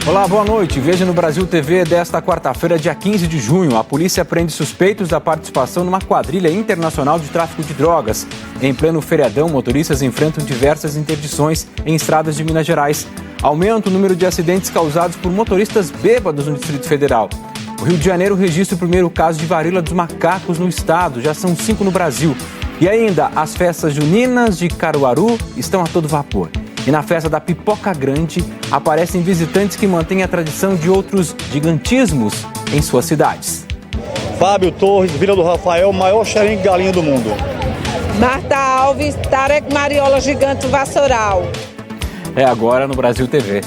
Olá, boa noite. Veja no Brasil TV desta quarta-feira, dia 15 de junho. A polícia prende suspeitos da participação numa quadrilha internacional de tráfico de drogas. Em pleno feriadão, motoristas enfrentam diversas interdições em estradas de Minas Gerais. Aumenta o número de acidentes causados por motoristas bêbados no Distrito Federal. O Rio de Janeiro registra o primeiro caso de varíola dos macacos no estado. Já são 5 no Brasil. E ainda, as festas juninas de Caruaru estão a todo vapor. E na festa da Pipoca Grande, aparecem visitantes que mantêm a tradição de outros gigantismos em suas cidades. Fábio Torres, Vila do Rafael, maior xerengue galinha do mundo. Marta Alves, Tarek Mariola Gigante Vassoural. É agora no Brasil TV.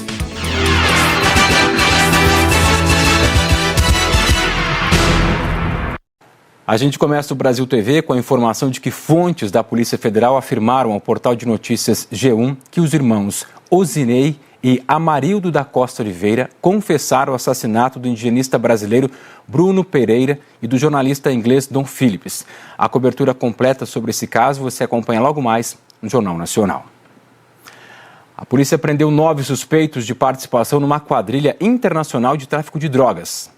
A gente começa o Brasil TV com a informação de que fontes da Polícia Federal afirmaram ao portal de notícias G1 que os irmãos Osinei e Amarildo da Costa Oliveira confessaram o assassinato do indigenista brasileiro Bruno Pereira e do jornalista inglês Dom Phillips. A cobertura completa sobre esse caso você acompanha logo mais no Jornal Nacional. A polícia prendeu 9 suspeitos de participação numa quadrilha internacional de tráfico de drogas.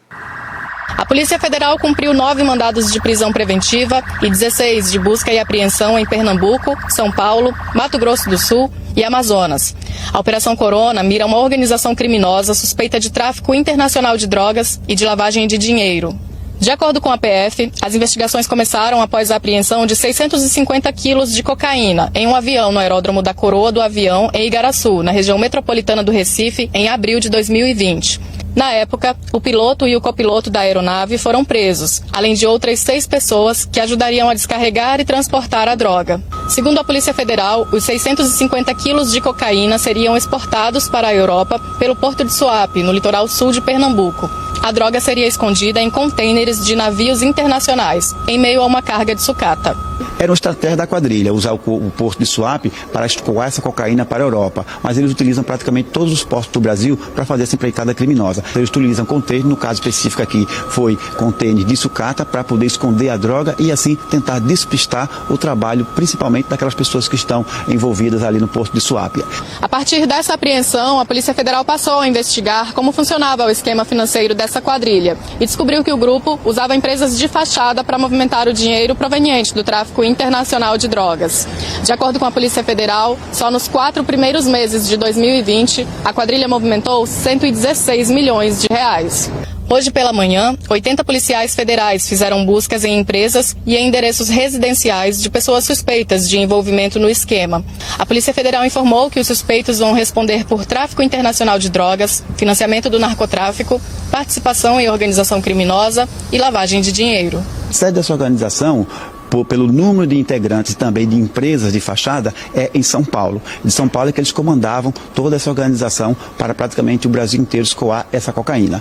A Polícia Federal cumpriu 9 mandados de prisão preventiva e 16 de busca e apreensão em Pernambuco, São Paulo, Mato Grosso do Sul e Amazonas. A Operação Corona mira uma organização criminosa suspeita de tráfico internacional de drogas e de lavagem de dinheiro. De acordo com a PF, as investigações começaram após a apreensão de 650 quilos de cocaína em um avião no aeródromo da Coroa do Avião, em Igaraçu, na região metropolitana do Recife, em abril de 2020. Na época, o piloto e o copiloto da aeronave foram presos, além de outras 6 pessoas que ajudariam a descarregar e transportar a droga. Segundo a Polícia Federal, os 650 quilos de cocaína seriam exportados para a Europa pelo Porto de Suape, no litoral sul de Pernambuco. A droga seria escondida em contêineres de navios internacionais, em meio a uma carga de sucata. Era uma estratégia da quadrilha, usar o Porto de Suape para escoar essa cocaína para a Europa. Mas eles utilizam praticamente todos os portos do Brasil para fazer essa empreitada criminosa. Eles utilizam contêiner, no caso específico aqui foi contêiner de sucata, para poder esconder a droga e assim tentar despistar o trabalho, principalmente daquelas pessoas que estão envolvidas ali no Porto de Suape. A partir dessa apreensão, a Polícia Federal passou a investigar como funcionava o esquema financeiro dessa quadrilha e descobriu que o grupo usava empresas de fachada para movimentar o dinheiro proveniente do tráfico internacional de drogas. De acordo com a Polícia Federal, só nos 4 primeiros meses de 2020, a quadrilha movimentou 116 milhões de reais. Hoje pela manhã, 80 policiais federais fizeram buscas em empresas e em endereços residenciais de pessoas suspeitas de envolvimento no esquema. A Polícia Federal informou que os suspeitos vão responder por tráfico internacional de drogas, financiamento do narcotráfico, participação em organização criminosa e lavagem de dinheiro. A sede dessa organização, pelo número de integrantes e também de empresas de fachada, é em São Paulo. De São Paulo é que eles comandavam toda essa organização para praticamente o Brasil inteiro escoar essa cocaína.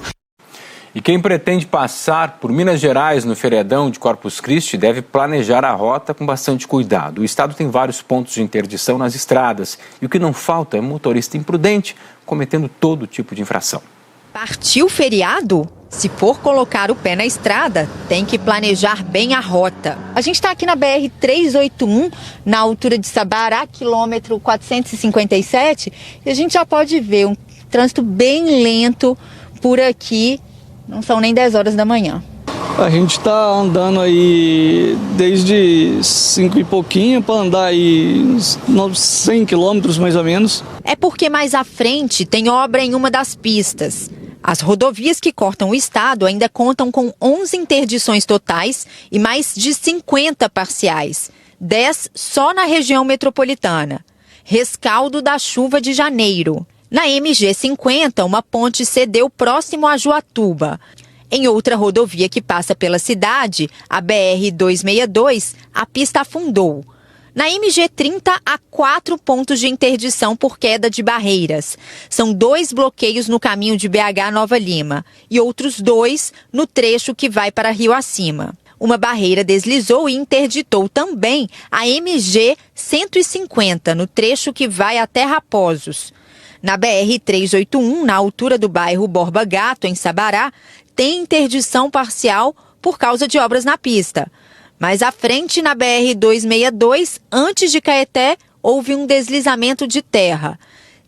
E quem pretende passar por Minas Gerais no feriadão de Corpus Christi deve planejar a rota com bastante cuidado. O estado tem vários pontos de interdição nas estradas e o que não falta é motorista imprudente cometendo todo tipo de infração. Partiu o feriado? Se for colocar o pé na estrada, tem que planejar bem a rota. A gente está aqui na BR-381, na altura de Sabará, quilômetro 457, e a gente já pode ver um trânsito bem lento por aqui. Não são nem 10 horas da manhã. A gente está andando aí desde 5 e pouquinho para andar aí uns 100 quilômetros mais ou menos. É porque mais à frente tem obra em uma das pistas. As rodovias que cortam o estado ainda contam com 11 interdições totais e mais de 50 parciais. 10 só na região metropolitana. Rescaldo da chuva de janeiro. Na MG 50, uma ponte cedeu próximo a Juatuba. Em outra rodovia que passa pela cidade, a BR-262, a pista afundou. Na MG 30, há 4 pontos de interdição por queda de barreiras. São 2 bloqueios no caminho de BH Nova Lima e outros 2 no trecho que vai para Rio Acima. Uma barreira deslizou e interditou também a MG 150, no trecho que vai até Raposos. Na BR-381, na altura do bairro Borba Gato, em Sabará, tem interdição parcial por causa de obras na pista. Mais à frente, na BR-262, antes de Caeté, houve um deslizamento de terra.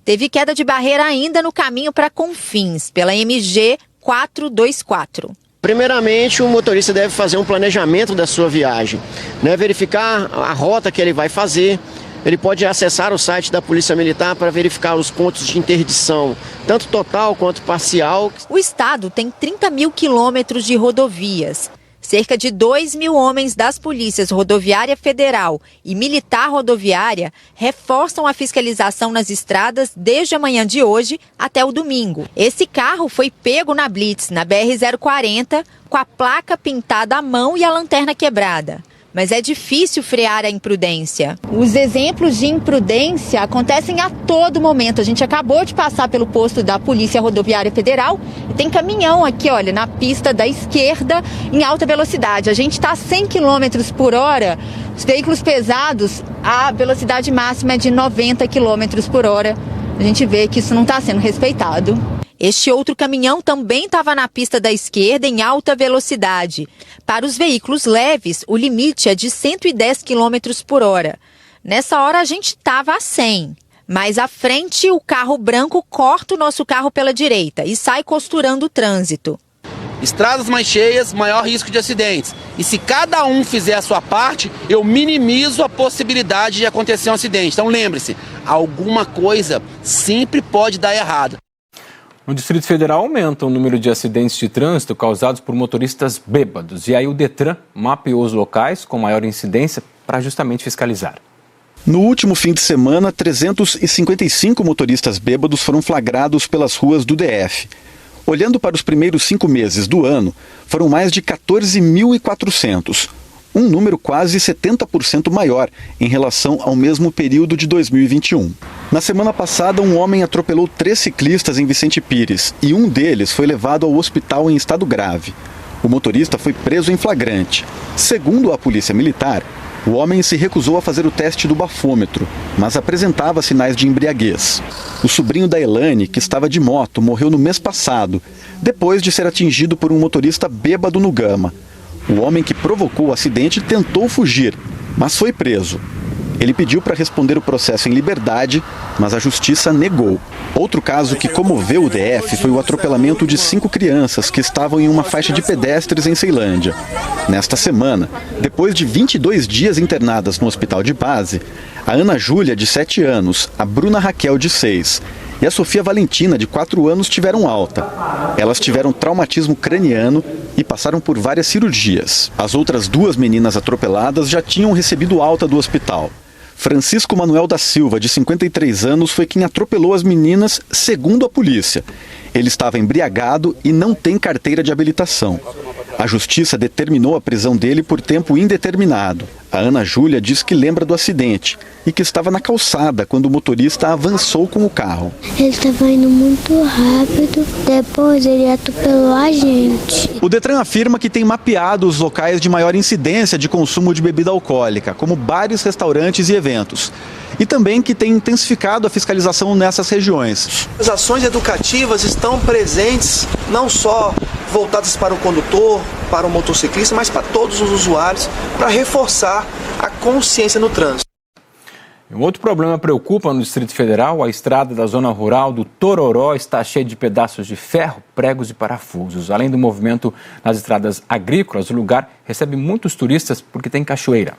teve queda de barreira ainda no caminho para Confins, pela MG 424. Primeiramente, o motorista deve fazer um planejamento da sua viagem, né? Verificar a rota que ele vai fazer. Ele pode acessar o site da Polícia Militar para verificar os pontos de interdição, tanto total quanto parcial. O estado tem 30 mil quilômetros de rodovias. Cerca de 2 mil homens das polícias Rodoviária Federal e Militar Rodoviária reforçam a fiscalização nas estradas desde a manhã de hoje até o domingo. Esse carro foi pego na Blitz, na BR-040, com a placa pintada à mão e a lanterna quebrada. Mas é difícil frear a imprudência. Os exemplos de imprudência acontecem a todo momento. A gente acabou de passar pelo posto da Polícia Rodoviária Federal e tem caminhão aqui, olha, na pista da esquerda em alta velocidade. A gente está a 100 km por hora. Os veículos pesados, a velocidade máxima é de 90 km por hora. A gente vê que isso não está sendo respeitado. Este outro caminhão também estava na pista da esquerda em alta velocidade. Para os veículos leves, o limite é de 110 km por hora. Nessa hora a gente estava a 100. Mais à frente, o carro branco corta o nosso carro pela direita e sai costurando o trânsito. Estradas mais cheias, maior risco de acidentes. E se cada um fizer a sua parte, eu minimizo a possibilidade de acontecer um acidente. Então lembre-se, alguma coisa sempre pode dar errado. No Distrito Federal aumenta o número de acidentes de trânsito causados por motoristas bêbados. E aí o Detran mapeou os locais com maior incidência para justamente fiscalizar. No último fim de semana, 355 motoristas bêbados foram flagrados pelas ruas do DF. Olhando para os primeiros 5 meses do ano, foram mais de 14.400. Um número quase 70% maior em relação ao mesmo período de 2021. Na semana passada, um homem atropelou 3 ciclistas em Vicente Pires e um deles foi levado ao hospital em estado grave. O motorista foi preso em flagrante. Segundo a Polícia Militar, o homem se recusou a fazer o teste do bafômetro, mas apresentava sinais de embriaguez. O sobrinho da Elane, que estava de moto, morreu no mês passado, depois de ser atingido por um motorista bêbado no Gama. O homem que provocou o acidente tentou fugir, mas foi preso. Ele pediu para responder o processo em liberdade, mas a justiça negou. Outro caso que comoveu o DF foi o atropelamento de 5 crianças que estavam em uma faixa de pedestres em Ceilândia. Nesta semana, depois de 22 dias internadas no hospital de base, a Ana Júlia, de 7 anos, a Bruna Raquel, de 6, e a Sofia Valentina, de 4 anos, tiveram alta. Elas tiveram traumatismo craniano e passaram por várias cirurgias. As outras 2 meninas atropeladas já tinham recebido alta do hospital. Francisco Manuel da Silva, de 53 anos, foi quem atropelou as meninas, segundo a polícia. Ele estava embriagado e não tem carteira de habilitação. A justiça determinou a prisão dele por tempo indeterminado. A Ana Júlia diz que lembra do acidente e que estava na calçada quando o motorista avançou com o carro. Ele estava indo muito rápido, depois ele atropelou a gente. O Detran afirma que tem mapeado os locais de maior incidência de consumo de bebida alcoólica, como bares, restaurantes e eventos. E também que tem intensificado a fiscalização nessas regiões. As ações educativas estão presentes, não só voltadas para o condutor, para o motociclista, mas para todos os usuários, para reforçar a consciência no trânsito. Um outro problema preocupa no Distrito Federal. A estrada da zona rural do Tororó está cheia de pedaços de ferro, pregos e parafusos. Além do movimento nas estradas agrícolas, o lugar recebe muitos turistas porque tem cachoeira.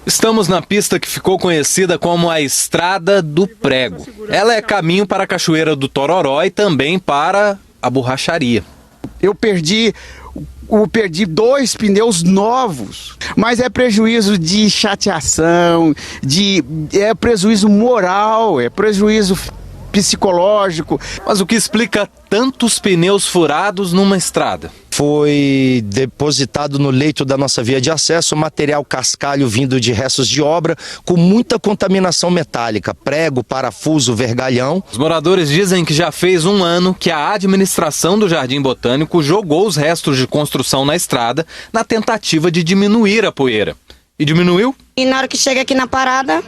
Estamos na pista que ficou conhecida como a Estrada do Prego. Ela é caminho para a Cachoeira do Tororó e também para a borracharia. Eu perdi 2 pneus novos, mas é prejuízo de chateação, é prejuízo moral, é prejuízo psicológico. Mas o que explica tantos pneus furados numa estrada? Foi depositado no leito da nossa via de acesso material cascalho vindo de restos de obra com muita contaminação metálica, prego, parafuso, vergalhão. Os moradores dizem que já fez 1 ano que a administração do Jardim Botânico jogou os restos de construção na estrada na tentativa de diminuir a poeira. E diminuiu? E na hora que chega aqui na parada,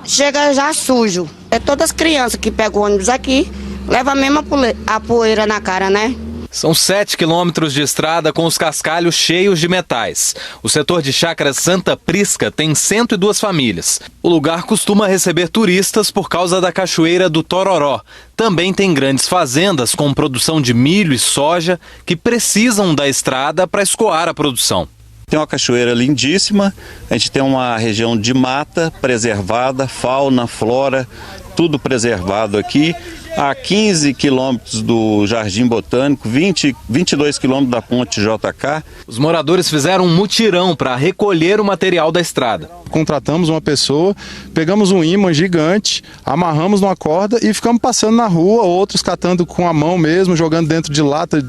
chega já sujo. É todas as crianças que pegam o ônibus aqui, levam mesmo a poeira na cara, né? São 7 quilômetros de estrada com os cascalhos cheios de metais. O setor de chácaras Santa Prisca tem 102 famílias. O lugar costuma receber turistas por causa da cachoeira do Tororó. Também tem grandes fazendas com produção de milho e soja que precisam da estrada para escoar a produção. Tem uma cachoeira lindíssima, a gente tem uma região de mata preservada, fauna, flora, tudo preservado aqui. A 15 quilômetros do Jardim Botânico, 22 quilômetros da ponte JK. Os moradores fizeram um mutirão para recolher o material da estrada. Contratamos uma pessoa, pegamos um ímã gigante, amarramos numa corda e ficamos passando na rua, outros catando com a mão mesmo, jogando dentro de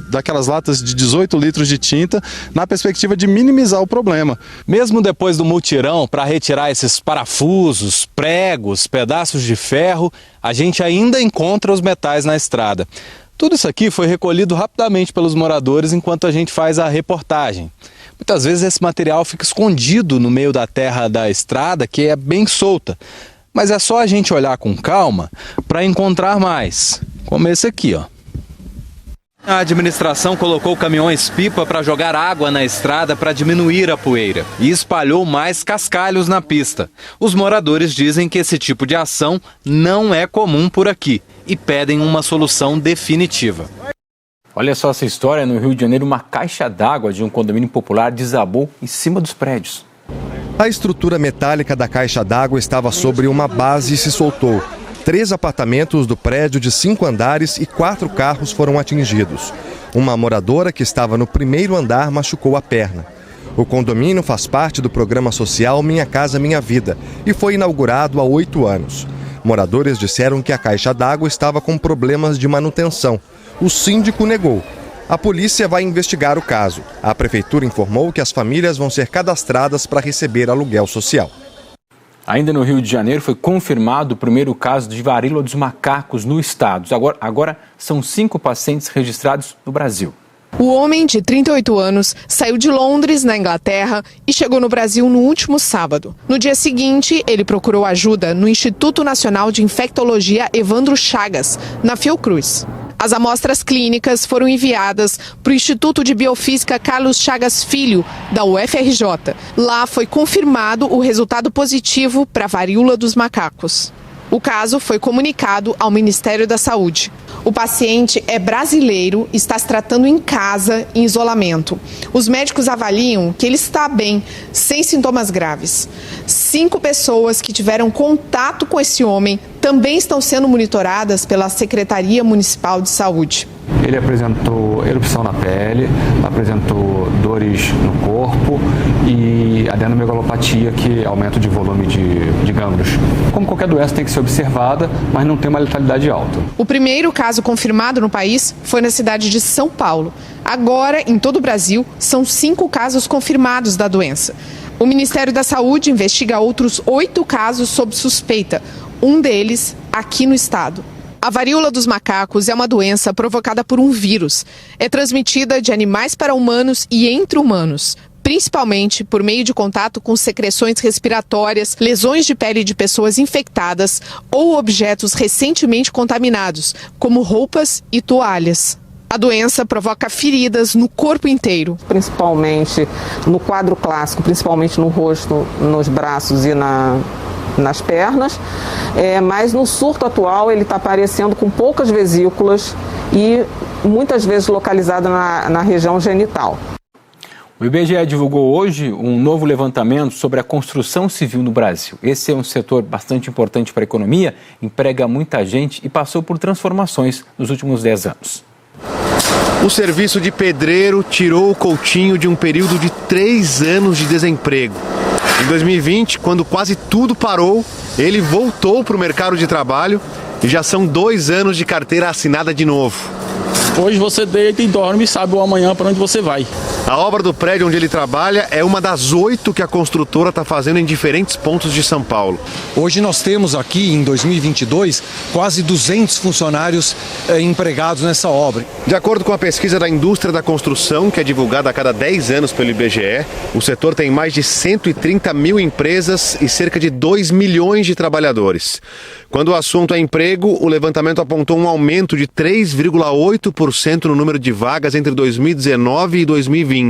daquelas latas de 18 litros de tinta, na perspectiva de minimizar o problema. Mesmo depois do mutirão, para retirar esses parafusos, pregos, pedaços de ferro, a gente ainda encontra os metais na estrada. Tudo isso aqui foi recolhido rapidamente pelos moradores enquanto a gente faz a reportagem. Muitas vezes esse material fica escondido no meio da terra da estrada, que é bem solta. Mas é só a gente olhar com calma para encontrar mais, como esse aqui, ó. A administração colocou caminhões-pipa para jogar água na estrada para diminuir a poeira e espalhou mais cascalhos na pista. Os moradores dizem que esse tipo de ação não é comum por aqui e pedem uma solução definitiva. Olha só essa história, no Rio de Janeiro, uma caixa d'água de um condomínio popular desabou em cima dos prédios. A estrutura metálica da caixa d'água estava sobre uma base e se soltou. 3 apartamentos do prédio de 5 andares e 4 carros foram atingidos. Uma moradora que estava no primeiro andar machucou a perna. O condomínio faz parte do programa social Minha Casa Minha Vida e foi inaugurado há 8 anos. Moradores disseram que a caixa d'água estava com problemas de manutenção. O síndico negou. A polícia vai investigar o caso. A prefeitura informou que as famílias vão ser cadastradas para receber aluguel social. Ainda no Rio de Janeiro foi confirmado o primeiro caso de varíola dos macacos no estado. Agora são 5 pacientes registrados no Brasil. O homem de 38 anos saiu de Londres, na Inglaterra, e chegou no Brasil no último sábado. No dia seguinte, ele procurou ajuda no Instituto Nacional de Infectologia Evandro Chagas, na Fiocruz. As amostras clínicas foram enviadas para o Instituto de Biofísica Carlos Chagas Filho, da UFRJ. Lá foi confirmado o resultado positivo para a varíola dos macacos. O caso foi comunicado ao Ministério da Saúde. O paciente é brasileiro e está se tratando em casa, em isolamento. Os médicos avaliam que ele está bem, sem sintomas graves. 5 pessoas que tiveram contato com esse homem também estão sendo monitoradas pela Secretaria Municipal de Saúde. Ele apresentou erupção na pele, apresentou dores no corpo e adenomegalopatia, que é aumento de volume de gânglios. Como qualquer doença tem que ser observada, mas não tem uma letalidade alta. O primeiro caso confirmado no país foi na cidade de São Paulo. Agora, em todo o Brasil, são 5 casos confirmados da doença. O Ministério da Saúde investiga outros 8 casos sob suspeita, um deles aqui no estado. A varíola dos macacos é uma doença provocada por um vírus. É transmitida de animais para humanos e entre humanos, principalmente por meio de contato com secreções respiratórias, lesões de pele de pessoas infectadas ou objetos recentemente contaminados, como roupas e toalhas. A doença provoca feridas no corpo inteiro. Principalmente no quadro clássico, principalmente no rosto, nos braços e nas pernas, mas no surto atual ele está aparecendo com poucas vesículas e muitas vezes localizado na região genital. O IBGE divulgou hoje um novo levantamento sobre a construção civil no Brasil. Esse é um setor bastante importante para a economia, emprega muita gente e passou por transformações nos últimos 10 anos. O serviço de pedreiro tirou o Coutinho de um período de 3 anos de desemprego. Em 2020, quando quase tudo parou, ele voltou para o mercado de trabalho e já são 2 anos de carteira assinada de novo. Hoje você deita e dorme e sabe o amanhã para onde você vai. A obra do prédio onde ele trabalha é uma das 8 que a construtora está fazendo em diferentes pontos de São Paulo. Hoje nós temos aqui, em 2022, quase 200 funcionários empregados nessa obra. De acordo com a pesquisa da indústria da construção, que é divulgada a cada 10 anos pelo IBGE, o setor tem mais de 130 mil empresas e cerca de 2 milhões de trabalhadores. Quando o assunto é emprego, o levantamento apontou um aumento de 3,8% no número de vagas entre 2019 e 2020.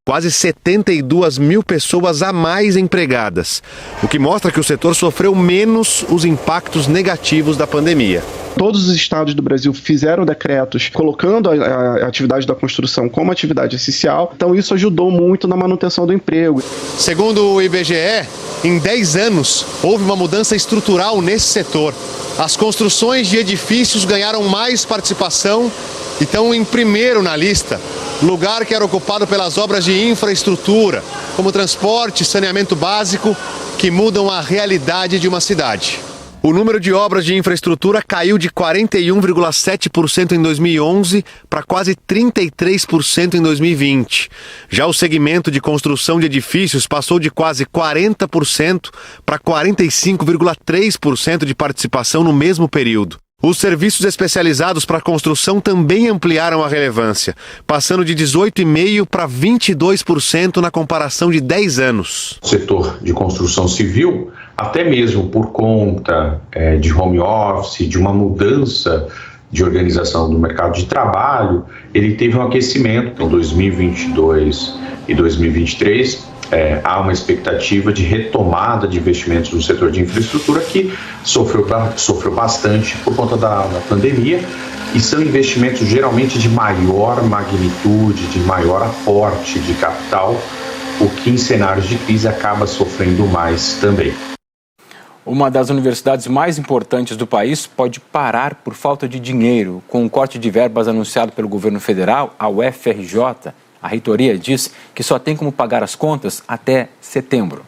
Quase 72 mil pessoas a mais empregadas, o que mostra que o setor sofreu menos os impactos negativos da pandemia. Todos os estados do Brasil fizeram decretos colocando a atividade da construção como atividade essencial, então isso ajudou muito na manutenção do emprego. Segundo o IBGE, em 10 anos houve uma mudança estrutural nesse setor. As construções de edifícios ganharam mais participação e estão em primeiro na lista, lugar que era ocupado pelas obras de infraestrutura, como transporte e saneamento básico, que mudam a realidade de uma cidade. O número de obras de infraestrutura caiu de 41,7% em 2011 para quase 33% em 2020. Já o segmento de construção de edifícios passou de quase 40% para 45,3% de participação no mesmo período. Os serviços especializados para a construção também ampliaram a relevância, passando de 18,5% para 22% na comparação de 10 anos. O setor de construção civil, até mesmo por conta de home office, de uma mudança de organização do mercado de trabalho, ele teve um aquecimento em 2022 e 2023. Há uma expectativa de retomada de investimentos no setor de infraestrutura que sofreu bastante por conta da pandemia, e são investimentos geralmente de maior magnitude, de maior aporte de capital, o que em cenários de crise acaba sofrendo mais também. Uma das universidades mais importantes do país pode parar por falta de dinheiro. Com o corte de verbas anunciado pelo governo federal, a UFRJ, a reitoria diz que só tem como pagar as contas até setembro.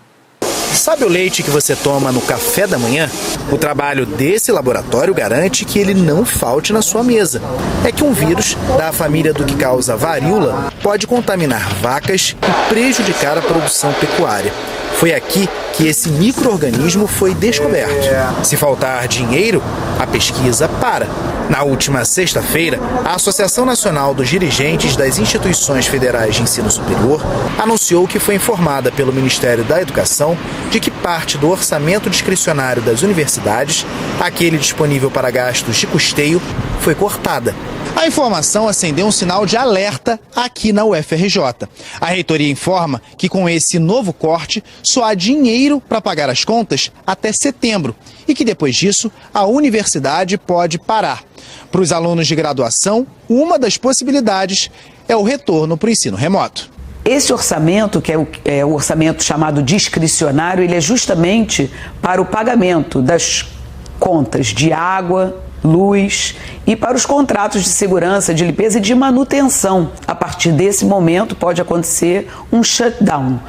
Sabe o leite que você toma no café da manhã? O trabalho desse laboratório garante que ele não falte na sua mesa. É que um vírus da família do que causa varíola pode contaminar vacas e prejudicar a produção pecuária. Foi aqui que esse micro-organismo foi descoberto. Se faltar dinheiro, a pesquisa para. Na última sexta-feira, a Associação Nacional dos Dirigentes das Instituições Federais de Ensino Superior anunciou que foi informada pelo Ministério da Educação de que parte do orçamento discricionário das universidades, aquele disponível para gastos de custeio, foi cortada. A informação acendeu um sinal de alerta aqui na UFRJ. A reitoria informa que com esse novo corte só há dinheiro para pagar as contas até setembro e que depois disso a universidade pode parar. Para os alunos de graduação, uma das possibilidades é o retorno para o ensino remoto. Esse orçamento, que é o orçamento chamado discricionário, ele é justamente para o pagamento das contas de água, luz e para os contratos de segurança, de limpeza e de manutenção. A partir desse momento pode acontecer um shutdown,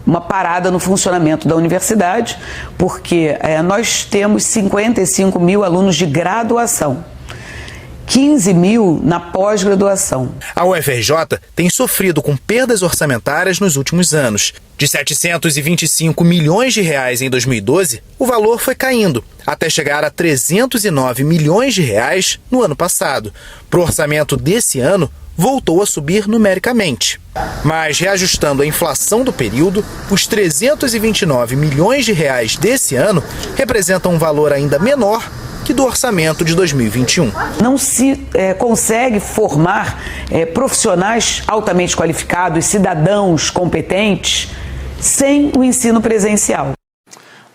uma parada no funcionamento da universidade, porque nós temos 55 mil alunos de graduação, 15 mil na pós-graduação. A UFRJ tem sofrido com perdas orçamentárias nos últimos anos. De 725 milhões de reais em 2012, o valor foi caindo, até chegar a 309 milhões de reais no ano passado. Para o orçamento desse ano, voltou a subir numericamente. Mas, reajustando a inflação do período, os 329 milhões de reais desse ano representam um valor ainda menor que do orçamento de 2021. Não se consegue formar profissionais altamente qualificados, cidadãos competentes, sem o ensino presencial.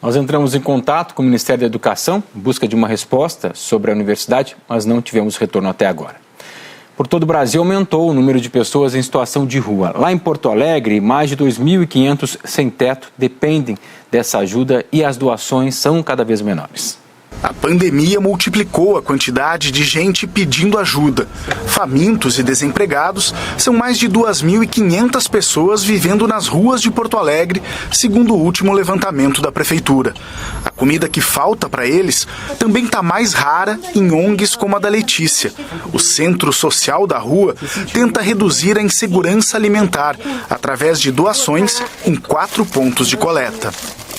Nós entramos em contato com o Ministério da Educação em busca de uma resposta sobre a universidade, mas não tivemos retorno até agora. Por todo o Brasil, aumentou o número de pessoas em situação de rua. Lá em Porto Alegre, mais de 2.500 sem teto dependem dessa ajuda e as doações são cada vez menores. A pandemia multiplicou a quantidade de gente pedindo ajuda. Famintos e desempregados, são mais de 2.500 pessoas vivendo nas ruas de Porto Alegre, segundo o último levantamento da prefeitura. A comida que falta para eles também está mais rara em ONGs como a da Letícia. O Centro Social da Rua tenta reduzir a insegurança alimentar através de doações em 4 pontos de coleta.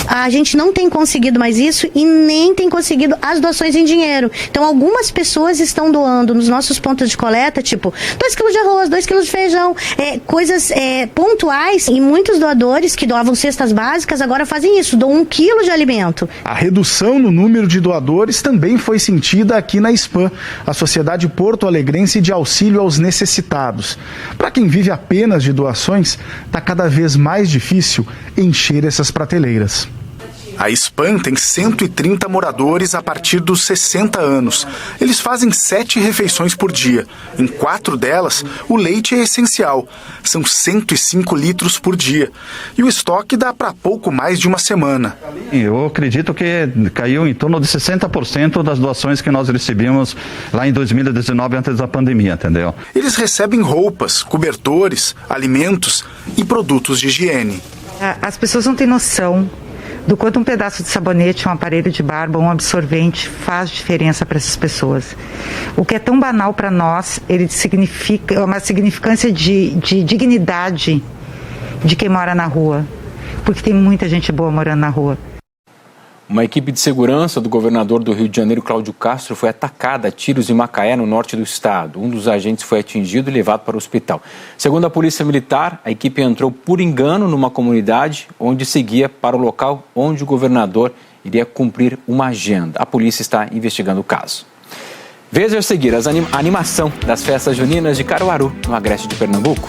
A gente não tem conseguido mais isso e nem tem conseguido as doações em dinheiro. Então, algumas pessoas estão doando nos nossos pontos de coleta, tipo 2 quilos de arroz, 2 quilos de feijão, coisas pontuais. E muitos doadores que doavam cestas básicas agora fazem isso, doam 1 quilo de alimento. A redução no número de doadores também foi sentida aqui na SPAM, a Sociedade Porto-Alegrense de Auxílio aos Necessitados. Para quem vive apenas de doações, está cada vez mais difícil encher essas prateleiras. A SPAM tem 130 moradores a partir dos 60 anos. Eles fazem 7 refeições por dia. Em 4 delas, o leite é essencial. São 105 litros por dia. E o estoque dá para pouco mais de uma semana. Eu acredito que caiu em torno de 60% das doações que nós recebíamos lá em 2019, antes da pandemia, entendeu? Eles recebem roupas, cobertores, alimentos e produtos de higiene. As pessoas não têm noção do quanto um pedaço de sabonete, um aparelho de barba, um absorvente faz diferença para essas pessoas. O que é tão banal para nós, ele significa uma significância de dignidade de quem mora na rua, porque tem muita gente boa morando na rua. Uma equipe de segurança do governador do Rio de Janeiro, Cláudio Castro, foi atacada a tiros em Macaé, no norte do estado. Um dos agentes foi atingido e levado para o hospital. Segundo a Polícia Militar, a equipe entrou por engano numa comunidade onde seguia para o local onde o governador iria cumprir uma agenda. A polícia está investigando o caso. Veja a seguir a animação das festas juninas de Caruaru, no agreste de Pernambuco.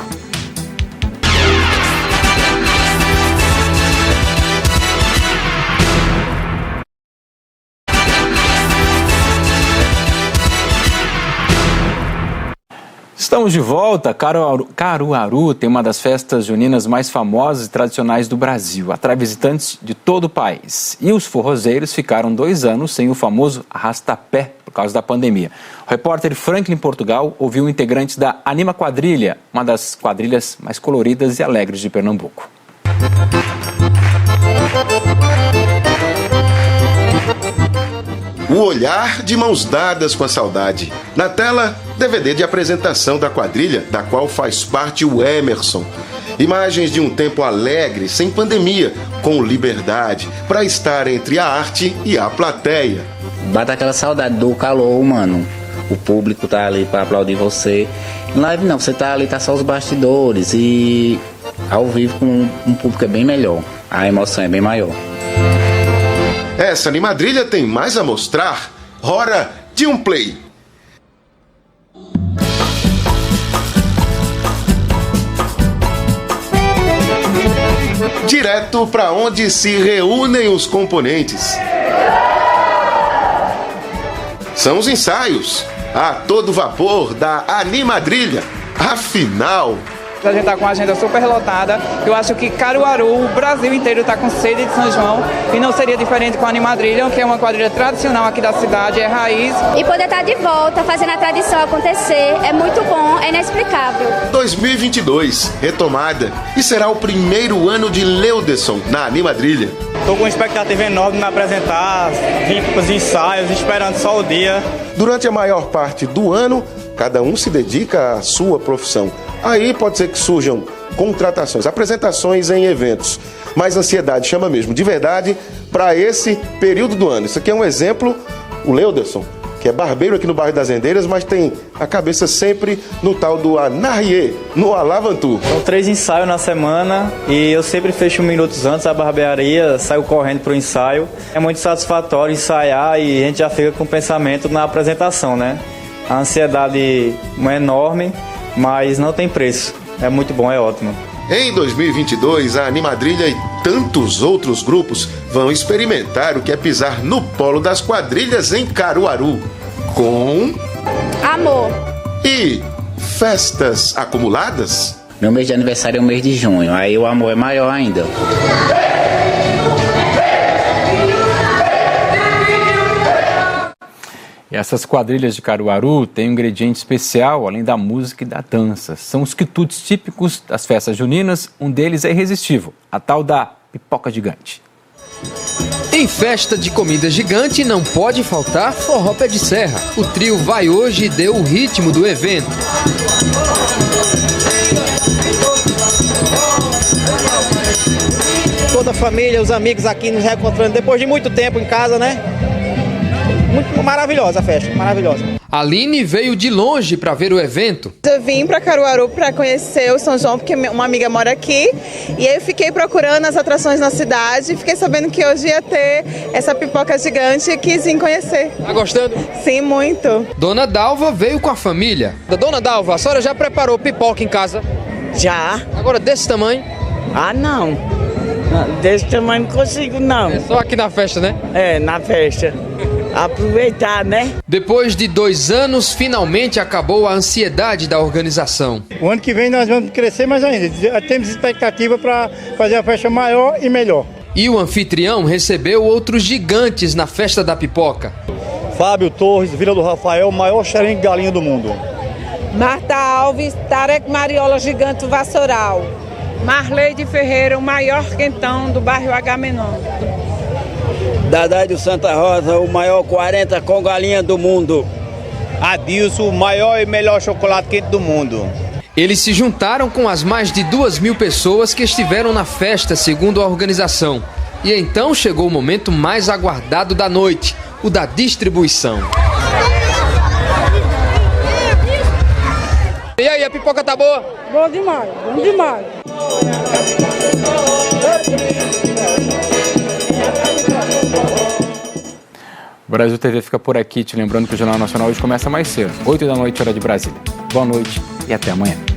Estamos de volta. Caruaru tem uma das festas juninas mais famosas e tradicionais do Brasil. Atrai visitantes de todo o país. E os forrozeiros ficaram 2 anos sem o famoso arrastapé por causa da pandemia. O repórter Franklin Portugal ouviu integrantes da Anima Quadrilha, uma das quadrilhas mais coloridas e alegres de Pernambuco. O olhar de mãos dadas com a saudade. Na tela, DVD de apresentação da quadrilha, da qual faz parte o Emerson. Imagens de um tempo alegre, sem pandemia, com liberdade, para estar entre a arte e a plateia. Bate aquela saudade do calor humano. O público tá ali para aplaudir você. Em live não, você tá ali, tá só os bastidores. E ao vivo com um público é bem melhor. A emoção é bem maior. Essa animadrilha tem mais a mostrar. Hora de um play. Direto para onde se reúnem os componentes. São os ensaios a todo vapor da Animadrilha. Afinal, a gente está com a agenda super lotada. Eu acho que Caruaru, o Brasil inteiro está com sede de São João e não seria diferente com a Animadrilha, que é uma quadrilha tradicional aqui da cidade, é raiz. E poder estar de volta, fazendo a tradição acontecer, é muito bom, é inexplicável. 2022, retomada, e será o primeiro ano de Leuderson na Animadrilha. Estou com expectativa enorme de me apresentar, vim para os ensaios, esperando só o dia. Durante a maior parte do ano, cada um se dedica à sua profissão. Aí pode ser que surjam contratações, apresentações em eventos, mas a ansiedade chama mesmo de verdade para esse período do ano. Isso aqui é um exemplo, o Leuderson, que é barbeiro aqui no bairro das Rendeiras, mas tem a cabeça sempre no tal do Anarriê, no Alavantu. São 3 ensaios na semana e eu sempre fecho minutos antes da barbearia, saio correndo para o ensaio. É muito satisfatório ensaiar e a gente já fica com o pensamento na apresentação, né? A ansiedade é enorme, mas não tem preço. É muito bom, é ótimo. Em 2022, a Animadrilha e tantos outros grupos vão experimentar o que é pisar no polo das quadrilhas em Caruaru. Com amor e festas acumuladas. Meu mês de aniversário é o mês de junho, aí o amor é maior ainda. E essas quadrilhas de Caruaru têm um ingrediente especial, além da música e da dança. São os quitutes típicos das festas juninas, um deles é irresistível, a tal da pipoca gigante. Em festa de comida gigante não pode faltar forró pé de serra. O trio Vai Hoje deu o ritmo do evento. Toda a família, os amigos aqui nos reencontrando depois de muito tempo em casa, né? Muito maravilhosa a festa, maravilhosa. Aline veio de longe para ver o evento. Eu vim para Caruaru para conhecer o São João, porque uma amiga mora aqui. E aí eu fiquei procurando as atrações na cidade. Fiquei sabendo que hoje ia ter essa pipoca gigante e quis vir conhecer. Tá gostando? Sim, muito. Dona Dalva veio com a família. Dona Dalva, a senhora já preparou pipoca em casa? Já. Agora desse tamanho? Ah, não. Desse tamanho não consigo, não. É só aqui na festa, né? É, na festa. Aproveitar, né? Depois de 2 anos, finalmente acabou a ansiedade da organização. O ano que vem nós vamos crescer mais ainda. Temos expectativa para fazer a festa maior e melhor. E o anfitrião recebeu outros gigantes na festa da pipoca. Fábio Torres, Vila do Rafael, o maior xerém de galinha do mundo. Marta Alves, Tarek Mariola Gigante Vassoural. Marleide Ferreira, o maior quentão do bairro Agamenon. Dadai do Santa Rosa, o maior 40 com galinha do mundo. Adilson, o maior e melhor chocolate quente do mundo. Eles se juntaram com as mais de 2.000 pessoas que estiveram na festa, segundo a organização. E então chegou o momento mais aguardado da noite, o da distribuição. E aí, a pipoca tá boa? Boa demais, bom demais. O Brasil TV fica por aqui, te lembrando que o Jornal Nacional hoje começa mais cedo, 8 da noite, hora de Brasília. Boa noite e até amanhã.